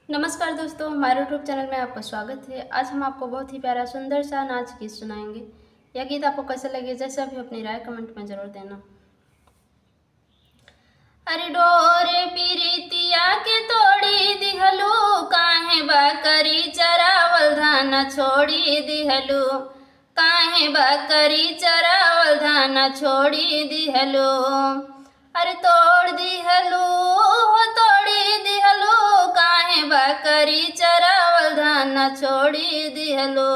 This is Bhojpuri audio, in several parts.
नमस्कार दोस्तों, हमारे यूट्यूब चैनल में आपका स्वागत है। आज हम आपको बहुत ही प्यारा सुंदर सा नाच गीत सुनाएंगे। यह गीत आपको कैसा लगे, जैसे भी अपनी राय कमेंट में ज़रूर देना। अरे डोरे पीरितिया के तोड़ी दिहलू, काहे बकरी चरावल धान छोड़ी दिहलू, काहे बकरी चरावल धान छोड़ी दिहलू। अरे तोड़ दिहलू हो तोड़ी दिहलू, काहे बकरी चरावल धान छोड़ी दिहलू,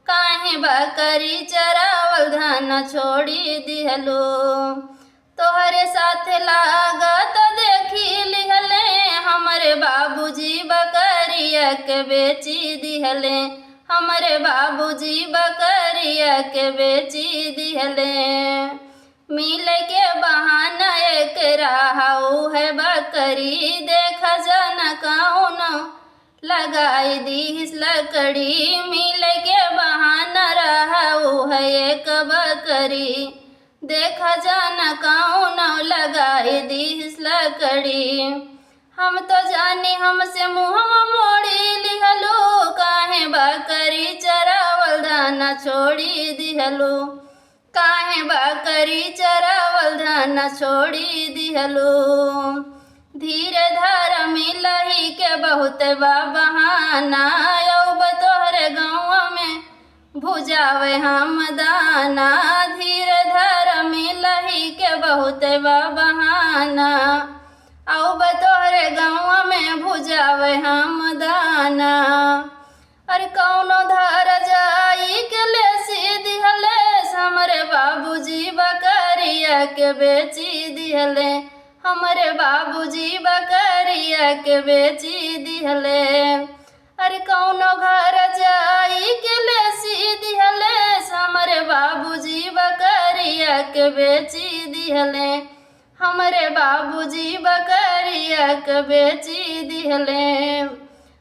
काहे बकरी चरावल धान छोड़ी दिहलू। तोहरे साथ लागत देखी लिहले, हमरे बाबूजी बकरिया के बेची दिहले, हमरे बाबूजी बकरिया के बेची दिहले। मिल के बहाना एक राहू है बकरी, देखा जन कौन लगाई दी लकड़ी। मिल के बहाना राहू है एक बकरी, देखा जाना कौन लगाई दी लकड़ी। हम तो जानी हमसे मुँह मोड़ी लिहलो, काहे बकरी चरावल धाना छोड़ी दिहलो, काहे बकरी चरावल धाना छोड़ी दिहलो। धीरे धार मिलही के बहुत बहाना, अब तोहरे गाँव में भुजावे हम दाना। धीरे धार मिलही के बहुत बहाना, अब तोहरे गाँव में भुजावे हम दाना। अरे कौनो धार जाई के लेसी दिहले, हमरे बाबूजी बकरिया के बेची दिहले, हमरे बाबूजी बकरिया के बेची दिहले। अरे कौनो घर जाई के लेसी दिहले, हमरे बाबूजी बकरिया के बेची दिहले, हमरे बाबूजी बकरिया के बेची दिहले।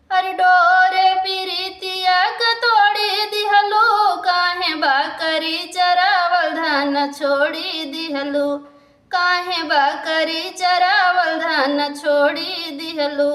अरे डोरे पीरितिया के तोड़ी दिहलो, काहे बकरी चरावल धान छोड़ी दिहलो, काहे बकरी चरावल धान छोड़ी दिहलो।